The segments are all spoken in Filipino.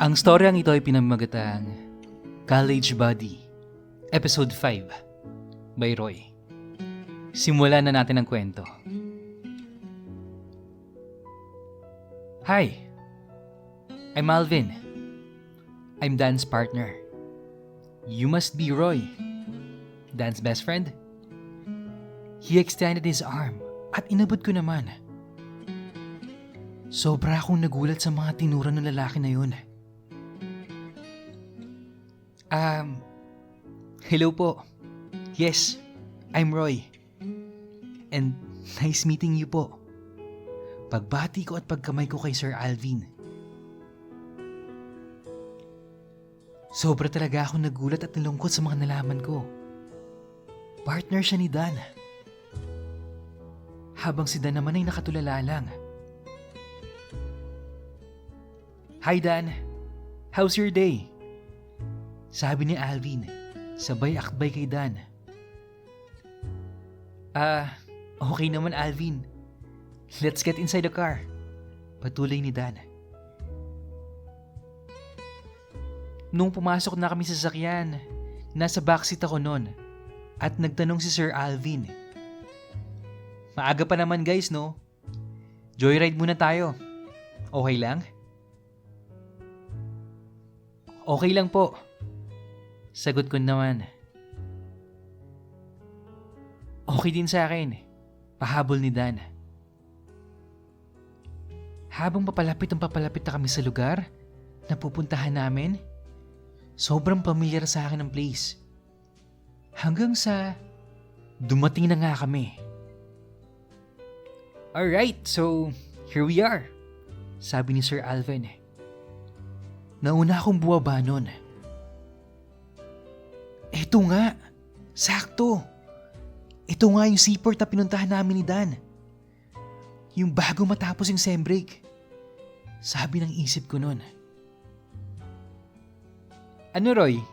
Ang storyang ito ay pinamagatang College Buddy, Episode 5 by Roy. Simulan na natin ang kwento. Hi, I'm Alvin. I'm Dan's partner. You must be Roy, Dan's best friend. He extended his arm at inabot ko naman. Sobra akong nagulat sa mga tinura ng lalaki na yun. Hello po. Yes, I'm Roy. And nice meeting you po. Pagbati ko at pagkamay ko kay Sir Alvin. Sobra talaga akong nagulat at nalungkot sa mga nalaman ko. Partner siya ni Dan. Habang si Dan naman ay nakatulala lang. Hi Dan, how's your day? Sabi ni Alvin, sabay akbay kay Dan. Okay naman Alvin. Let's get inside the car. Patuloy ni Dan. Nung pumasok na kami sa sasakyan, nasa backseat ako noon at nagtanong si Sir Alvin. Maaga pa naman guys no? Joyride muna tayo. Okay lang? Okay lang po. Sagot ko naman. Okay din sa akin. Pahabol ni Dan. Habang papalapit na kami sa lugar na pupuntahan namin, sobrang pamilyar sa akin ang place. Hanggang sa dumating na nga kami. Alright, so here we are. Sabi ni Sir Alvin. Nauna akong buwaba nun. Ito nga, sakto. Ito nga yung seaport na pinuntahan namin ni Dan. Yung bago matapos yung sem break. Sabi ng isip ko nun. Ano Roy?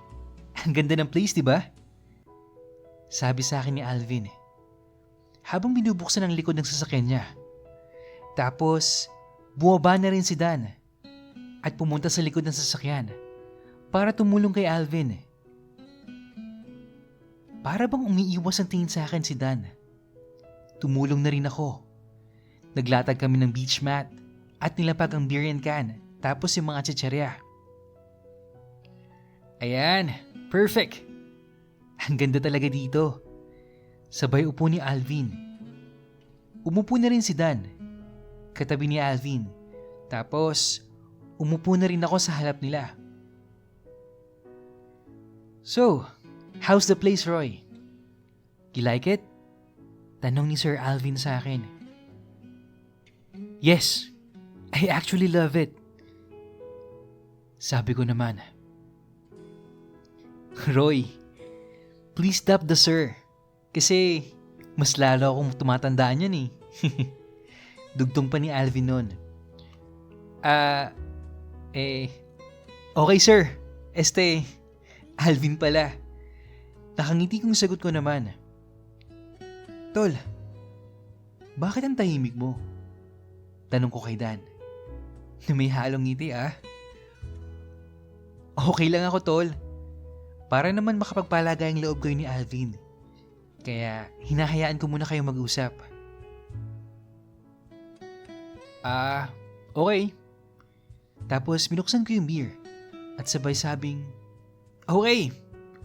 Ang ganda ng place, di ba? Sabi sa akin ni Alvin. Habang binubuksan ang likod ng sasakyan niya. Tapos, buwaba na rin si Dan. At pumunta sa likod ng sasakyan. Para tumulong kay Alvin. Para bang umiiwas ang tingin sa akin si Dan. Tumulong na rin ako. Naglatag kami ng beach mat at nilapag ang beer and can tapos yung mga chicherya. Ayan, perfect. Ang ganda talaga dito. Sabay upo ni Alvin. Umupo na rin si Dan. Katabi ni Alvin. Tapos, umupo na rin ako sa harap nila. So, how's the place, Roy? You like it? Tanong ni Sir Alvin sa akin. Yes, I actually love it. Sabi ko naman. Roy, please stop the sir. Kasi mas lalo akong tumatandaan yan eh. Dugtong pa ni Alvin nun. Okay sir. Alvin pala. Nakangiti kong sagot ko naman. Tol, bakit ang tahimik mo? Tanong ko kay Dan. Na may halong ngiti Okay lang ako tol. Para naman makapagpalagay ang loob ko ni Alvin. Kaya hinahayaan ko muna kayo mag-usap. Okay. Tapos binuksan ko yung beer. At sabay sabing, okay,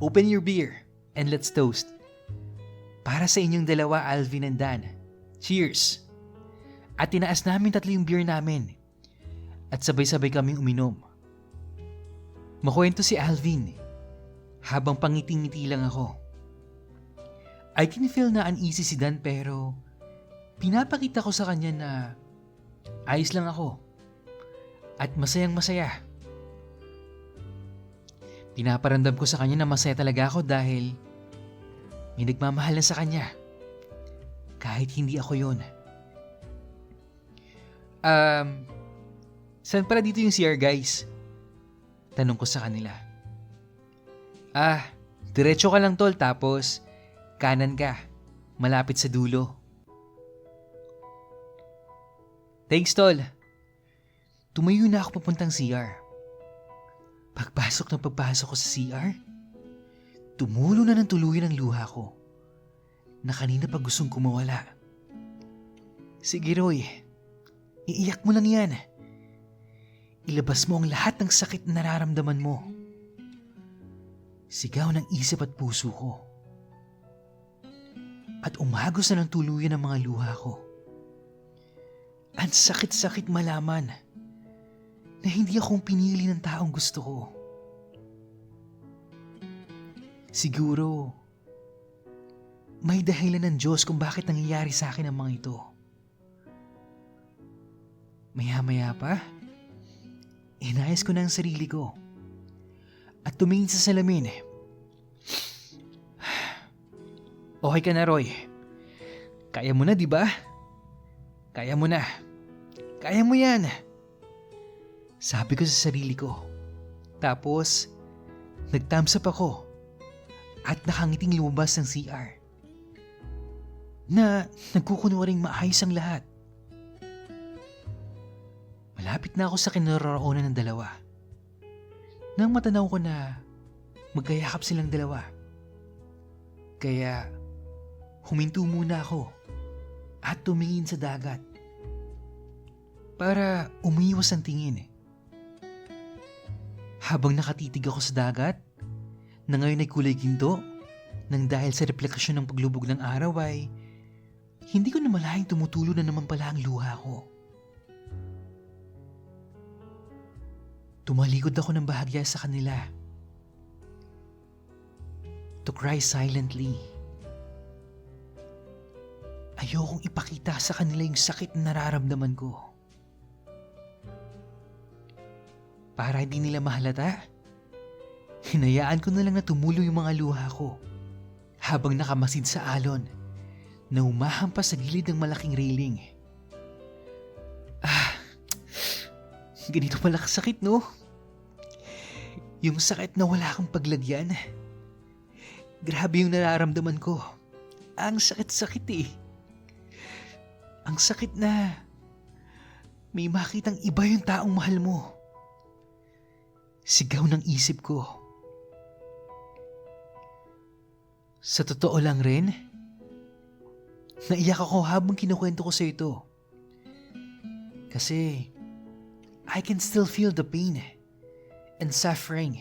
open your beer and let's toast. Para sa inyong dalawa, Alvin and Dan. Cheers! At tinaas namin tatlo yung beer namin. At sabay-sabay kaming uminom. Makwento si Alvin. Habang pangiting-ngiti lang ako. I didn't feel na uneasy si Dan pero pinapakita ko sa kanya na ayos lang ako. At masayang masaya. Pinaparamdam ko sa kanya na masaya talaga ako dahil may nagmamahal na sa kanya. Kahit hindi ako yun. Saan pala dito yung CR guys? Tanong ko sa kanila. Diretso ka lang tol tapos kanan ka. Malapit sa dulo. Thanks tol. Tumayo na ako papuntang CR. Pagpasok ko sa CR, tumulo na ng tuluyan ang luha ko na kanina pa gustong kumawala. Sige Roy, iiyak mo lang yan. Ilabas mo ang lahat ng sakit na nararamdaman mo. Sigaw ng isip at puso ko. At umagos na ng tuluyan ang mga luha ko. Ang sakit-sakit malaman na hindi akong pinili ng taong gusto ko. Siguro, may dahilan ng Diyos kung bakit nangyayari sa akin ang mga ito. Maya-maya pa, inayos ko na ang sarili ko at tumingin sa salamin. Okay ka na, Roy. Kaya mo na, di ba? Kaya mo na. Kaya mo yan. Sabi ko sa sarili ko. Tapos, nag-thumbs up ako at nakangiting lumabas ng CR na nagkukunwaring maayos ang lahat. Malapit na ako sa kinaroroonan ng dalawa nang matanaw ko na magkayakap silang dalawa. Kaya huminto muna ako at tumingin sa dagat para umiwas ang tingin. Habang nakatitig ako sa dagat na ngayon ay kulay ginto nang dahil sa refleksyon ng paglubog ng araw ay hindi ko na malahing tumutulo na naman pala ang luha ko. Tumalikod ako ng bahagya sa kanila to cry silently. Ayokong ipakita sa kanila yung sakit na nararamdaman ko. Para hindi nila mahalata, hinayaan ko na lang na tumulo yung mga luha ko habang nakamasid sa alon na umahampas sa gilid ng malaking railing. Ganito pala kasakit, no? Yung sakit na wala kang paglagyan. Grabe yung nararamdaman ko. Ang sakit-sakit eh. Ang sakit na may makitang iba yung taong mahal mo. Sigaw ng isip ko. Sa totoo lang rin, naiyak ako habang kinukwento ko sa ito. Kasi I can still feel the pain and suffering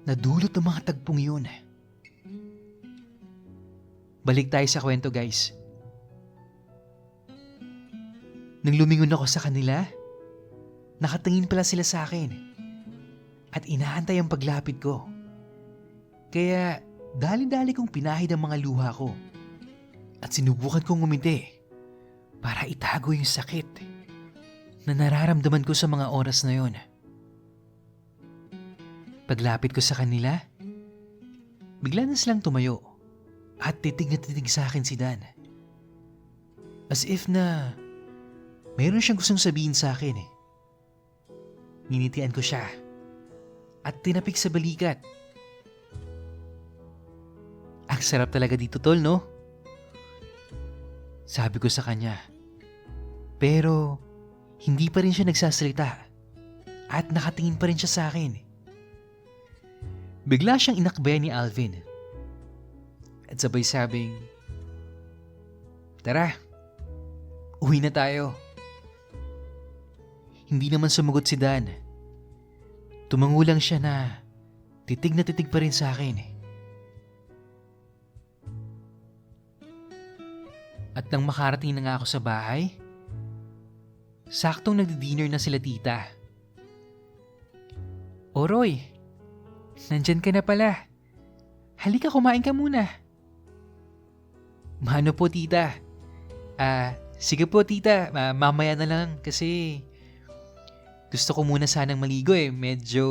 na dulot ng mga tagpong yun. Balik tayo sa kwento, guys. Nang lumingon ako sa kanila, nakatingin pala sila sa akin at inaantay ang paglapit ko. Kaya dali-dali kong pinahid ang mga luha ko at sinubukan kong ngumiti para itago yung sakit na nararamdaman ko sa mga oras na yon. Paglapit ko sa kanila, bigla na silang tumayo at titig na titig sa akin si Dan. As if na mayroon siyang gustong sabihin sa akin eh. Nginitian ko siya at tinapik sa balikat. Ang sarap talaga dito, tol, no? Sabi ko sa kanya. Pero hindi pa rin siya nagsasalita at nakatingin pa rin siya sa akin. Bigla siyang inakbayan ni Alvin at sabay sabing, "Tara, uwi na tayo." Hindi naman sumagot si Dan. Tumango lang siya na titig pa rin sa akin. At nang makarating na nga ako sa bahay, saktong nagdi-dinner na sila tita. "O Roy, nandyan ka na pala. Halika, kumain ka muna." "Mano po tita?" Sige po tita, mamaya na lang kasi gusto ko muna sanang maligo eh. Medyo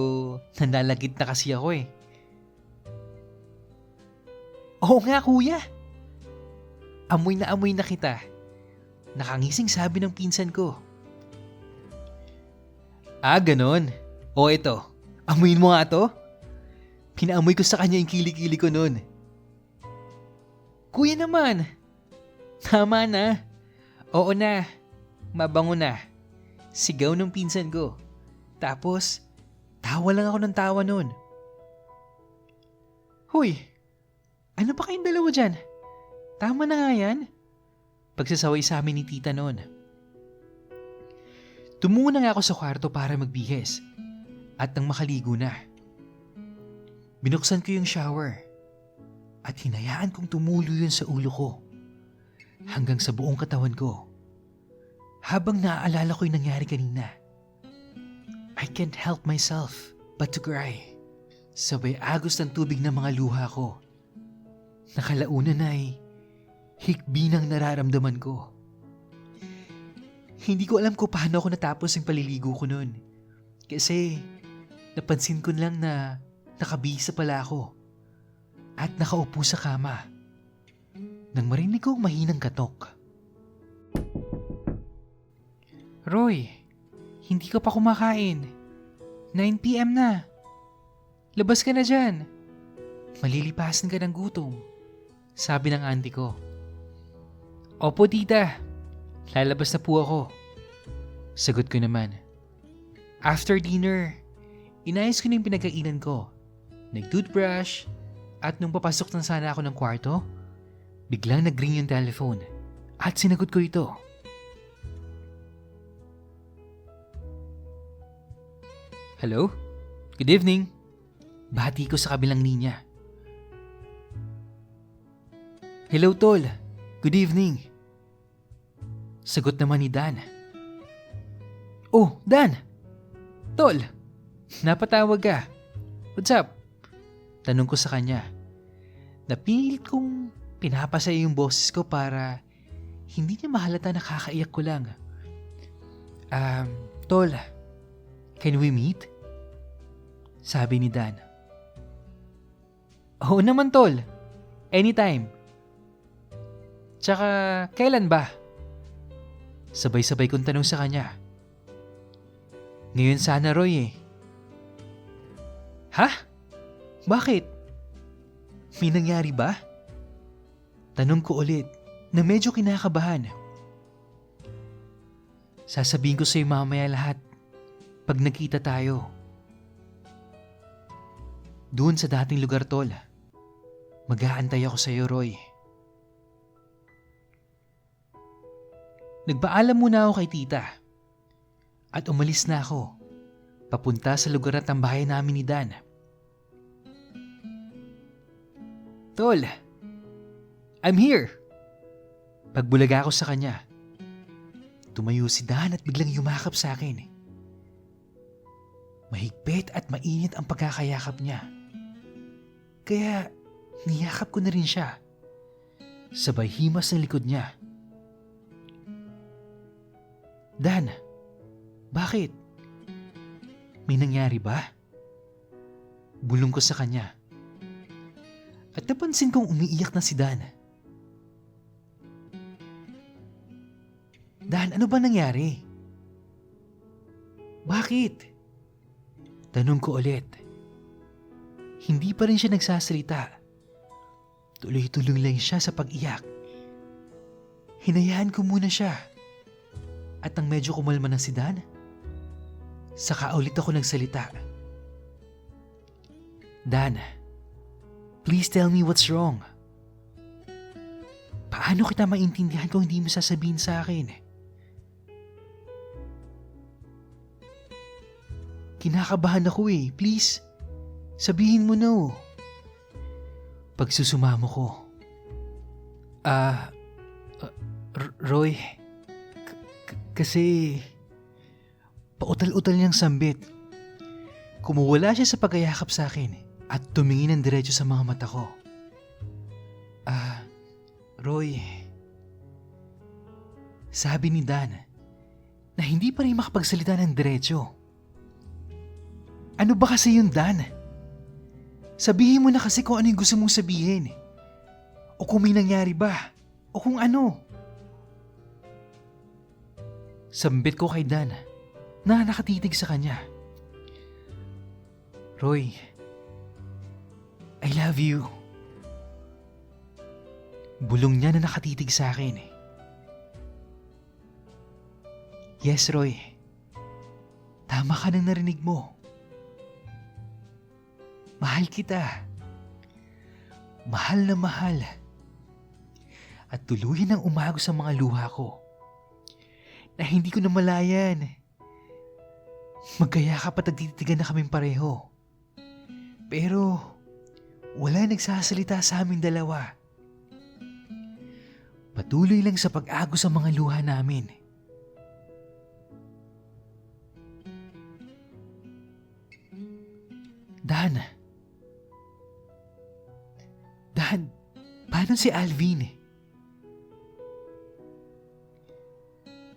nanlalagit na kasi ako eh." "Oo nga kuya. Amoy na kita." Nakangising sabi ng pinsan ko. Ganon. O ito, amuyin mo nga to. Pinaamoy ko sa kanya yung kilikili ko nun. "Kuya naman, tama na. Oo na, mabango na." Sigaw ng pinsan ko. Tapos, Tawa lang ako ng tawa noon. Hoy, ano pa kayong dalawa dyan? Tama na nga yan. Pagsasaway sa amin ni tita noon. Tumungo na nga ako sa kwarto para magbihis at nang makaligo na. Binuksan ko yung shower at hinayaan kong tumulo yun sa ulo ko hanggang sa buong katawan ko. Habang naaalala ko yung nangyari kanina, I can't help myself but to cry. Sabay agos ng tubig ng mga luha ko. Nakalaunan ay hikbi ng nararamdaman ko. Hindi ko alam kung paano ako natapos ang paliligo ko noon. Kasi napansin ko lang na nakabihis pala ako at nakaupo sa kama nang marinig ko mahinang katok. Roy, hindi ka pa kumakain. 9 PM na. Labas ka na dyan. Malilipasan ka ng gutom, sabi ng auntie ko. Opo tita, lalabas na po ako. Sagot ko naman. After dinner, inayos ko na yung pinagkainan ko. Nag-toothbrush at nung papasok na sana ako ng kwarto, biglang nag-ring yung telephone at sinagot ko ito. Hello? Good evening. Bati ko sa kabilang linya. Hello tol, good evening. Sagot naman ni Dan. Oh, Dan! Tol, napatawag ka. What's up? Tanong ko sa kanya. Napilit kong pinapasaya yung boses ko para hindi niya mahalata na kakaiyak ko lang. Tol, can we meet? Sabi ni Dan. Oo naman tol, anytime. Tsaka kailan ba? Sabay-sabay kong tanong sa kanya. Ngayon sana Roy eh. Ha? Bakit? May nangyari ba? Tanong ko ulit na medyo kinakabahan. Sasabihin ko sa'yo mamaya lahat pag nagkita tayo. Doon sa dating lugar tol. Mag-aantay ako sa'yo Roy. Nagpaalam muna ako kay tita at umalis na ako papunta sa lugar na tambayan namin ni Dan. Tol, I'm here. Pagbulaga ako sa kanya. Tumayo si Dan at biglang yumakap sa akin. Mahigpit at mainit ang pagkakayakap niya. Kaya niyakap ko na rin siya. Sabay himas ng likod niya. Dan, bakit? May nangyari ba? Bulong ko sa kanya. At napansin kong umiiyak na si Dan. Dan, ano ba nangyari? Bakit? Tanong ko ulit. Hindi pa rin siya nagsasalita. Tuloy-tuloy lang siya sa pag-iyak. Hinayaan ko muna siya. At nang medyo kumalma na si Dan, saka ulit ako nagsalita. Dan, please tell me what's wrong. Paano kita maintindihan kung hindi mo sasabihin sa akin? Kinakabahan ako eh. Please, sabihin mo na. Pagsusumamo ko. Roy, kasi pautal-utal niyang sambit. Kumuwala siya sa pagkayakap sa akin at tumingin ng diretso sa mga mata ko. Roy, sabi ni Dan na hindi pa rin makapagsalita ng diretso. Ano ba kasi yun, Dan? Sabihin mo na kasi kung ano yung gusto mong sabihin. O kung may nangyari ba. O kung ano. Sambit ko kay Dan na nakatitig sa kanya. Roy, I love you. Bulong niya na nakatitig sa akin. Yes, Roy. Tama ka nang narinig mo. Mahal kita. Mahal na mahal. At tuluyan ang umago sa mga luha ko na hindi ko namalayan. Magkayakap at nagtititigan na kaming pareho. Pero wala nagsasalita sa aming dalawa. Patuloy lang sa pag-agos sa mga luha namin. Dan, paano si Alvin?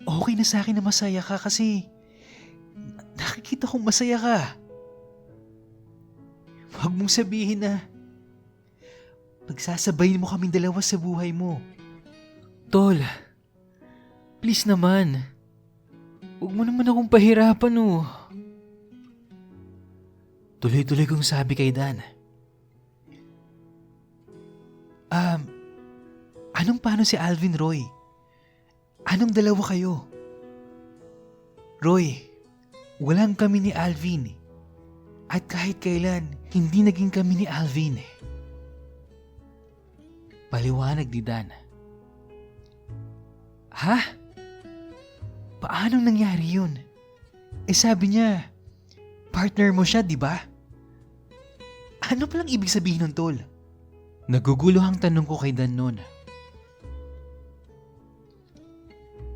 Okay na sa akin na masaya ka kasi nakikita kong masaya ka. Huwag mong sabihin na pagsasabayin mo kaming dalawa sa buhay mo. Tol, please naman. Huwag mo naman akong pahirapan oh. Tuloy-tuloy kong sabi kay Dan. Anong paano si Alvin, Roy? Anong dalawa kayo? Roy, walang kami ni Alvin. At kahit kailan, hindi naging kami ni Alvin. Paliwanag ni Dan. Ha? Paanong nangyari yun? Sabi niya, partner mo siya, di ba? Ano palang ibig sabihin nun, Tol? Naguguluhang tanong ko kay Dan noon.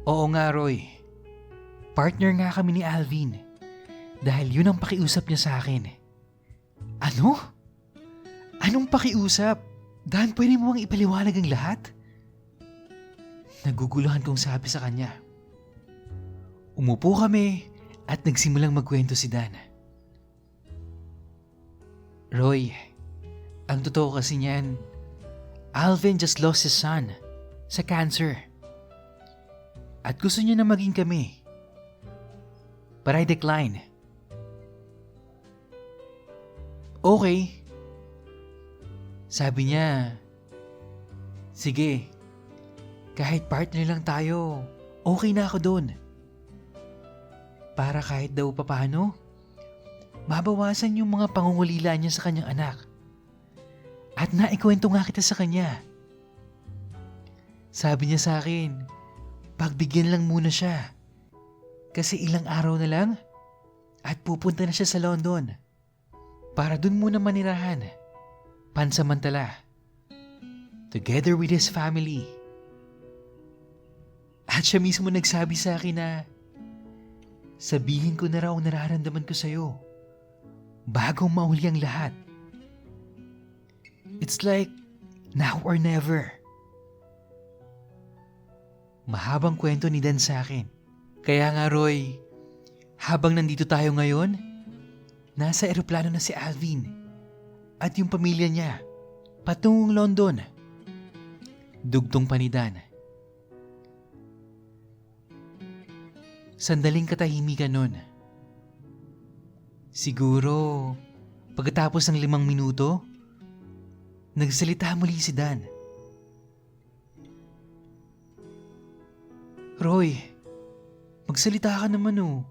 Oo nga, Roy. Partner nga kami ni Alvin. Dahil yun ang pakiusap niya sa akin. Ano? Anong pakiusap? Dan, pwede mo bang ipaliwanag ang lahat? Naguguluhan kong sabi sa kanya. Umupo kami at nagsimulang magkwento si Dan. Roy, ang totoo kasi niyan, Alvin just lost his son sa cancer. At gusto niya na maging kami. But I decline. Okay. Sabi niya, sige, kahit partner lang tayo, okay na ako doon. Para kahit daw papano, mabawasan yung mga pangungulila niya sa kanyang anak. At naikwento nga kita sa kanya. Sabi niya sa akin, pagbigyan lang muna siya. Kasi ilang araw na lang at pupunta na siya sa London. Para dun muna manirahan. Pansamantala. Together with his family. At siya mismo nagsabi sa akin na sabihin ko na raw ang nararamdaman ko sa'yo bago mauli ang lahat. It's like now or never. Mahabang kwento ni Dan sa akin. Kaya nga Roy, habang nandito tayo ngayon, nasa eroplano na si Alvin at yung pamilya niya patungong London. Dugtong pa ni Dan. Sandaling katahimikan nun. Siguro, pagkatapos ng 5 minuto, nagsalita muli si Dan. Roy, magsalita ka naman oh.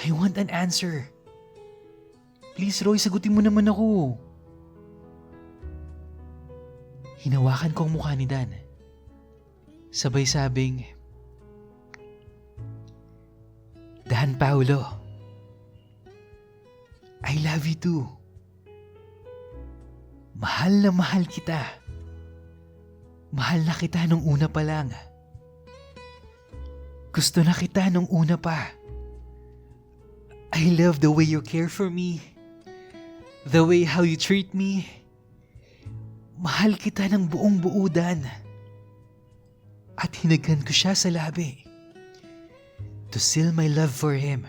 I want an answer. Please Roy, sagutin mo naman ako. Hinawakan ko ang mukha ni Dan. Sabay sabing, Dan Paulo, I love you too. Mahal na mahal kita. Mahal na kita nung una pa lang. Gusto na kita nung una pa. I love the way you care for me. The way how you treat me. Mahal kita ng buong buo, Dan. At hinaghan ko siya sa labi. To seal my love for him.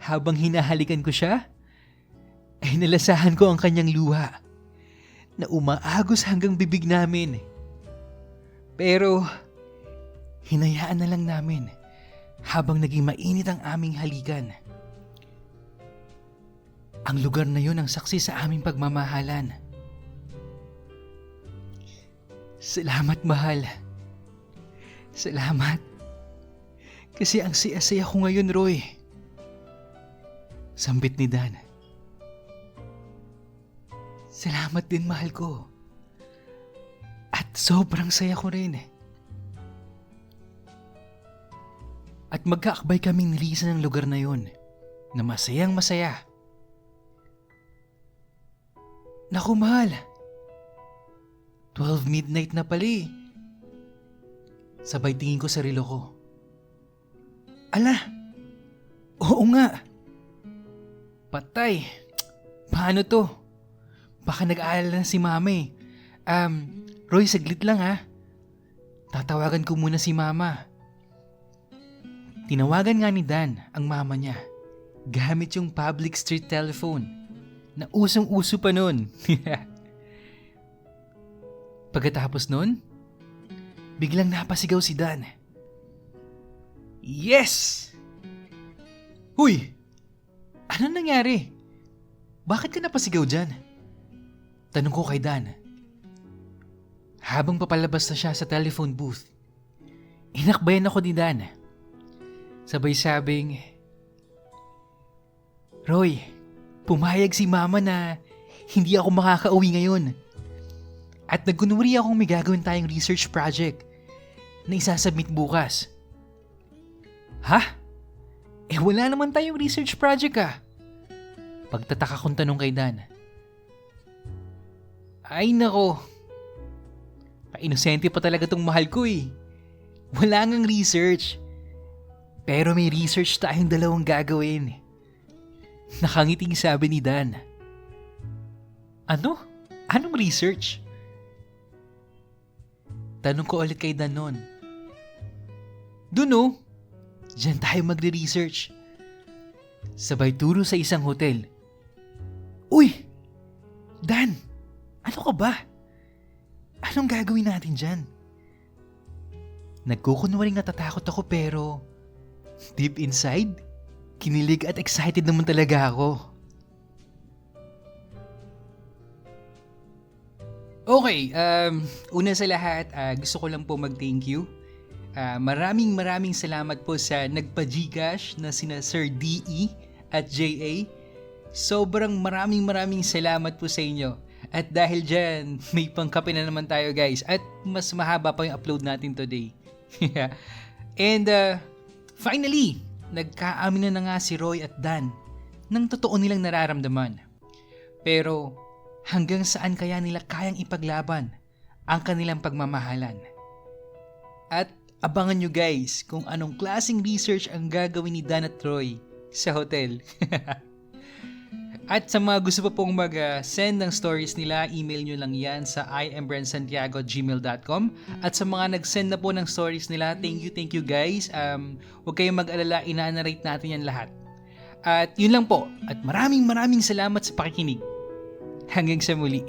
Habang hinahalikan ko siya, ay nalasahan ko ang kanyang luha na umaagos hanggang bibig namin. Pero hinayaan na lang namin habang naging mainit ang aming halikan. Ang lugar na yun ang saksi sa aming pagmamahalan. Salamat, mahal. Salamat. Kasi ang saya-saya ko ngayon, Roy. Sambit ni Dan. Salamat din, mahal ko. At sobrang saya ko rin. At magkaakbay kaming nilisan ng lugar na yun na masayang masaya. Naku, mahal. 12 midnight na pala eh. Sabay tingin ko sa relo ko. Ala! Oo nga! Patay! Paano to? Baka nag-aalala na si mama eh. Roy, saglit lang ha. Tatawagan ko muna si mama. Tinawagan nga ni Dan ang mama niya gamit yung public street telephone na usong-uso pa nun. Pagkatapos nun, biglang napasigaw si Dan. Yes! Huy! Ano nangyari? Bakit ka napasigaw dyan? Tanong ko kay Dan. Habang papalabas na siya sa telephone booth, inakbayan ako ni Dan. Sabay sabing, Roy, pumayag si mama na hindi ako makakauwi ngayon. At nagkunwari akong may gagawin tayong research project na isasubmit bukas. Ha? Eh wala naman tayong research project ah. Pagtataka kong tanong kay Dan. Ay nako. Pa-inosente pa talaga tong mahal ko eh. Wala ngang research. Pero may research tayong dalawang gagawin. Nakangiting sabi ni Dan. Ano? Anong research? Tanong ko ulit kay Dan noon. Dun oh. Diyan tayo magre-research. Sabay turo sa isang hotel. Uy! Dan! Ano ka ba? Anong gagawin natin dyan? Nagkukunwaring natatakot ako pero deep inside, kinilig at excited naman talaga ako. Okay, una sa lahat, gusto ko lang po mag-thank you. Maraming salamat po sa nagpa-Gcash na sina Sir DE at JA. Sobrang maraming salamat po sa inyo. At dahil dyan, may pangkape na naman tayo guys. At mas mahaba pa yung upload natin today. And finally, nagkaamin na nga si Roy at Dan ng totoo nilang nararamdaman. Pero hanggang saan kaya nila kayang ipaglaban ang kanilang pagmamahalan? At abangan nyo guys kung anong klaseng research ang gagawin ni Dan at Roy sa hotel. At sa mga gusto pa pong mag-send ng stories nila, email nyo lang yan sa iambrensantiago@gmail.com. At sa mga nag-send na po ng stories nila, thank you guys. Huwag kayong mag-alala, ina-narrate natin yan lahat. At yun lang po. At maraming salamat sa pakikinig. Hanggang sa muli.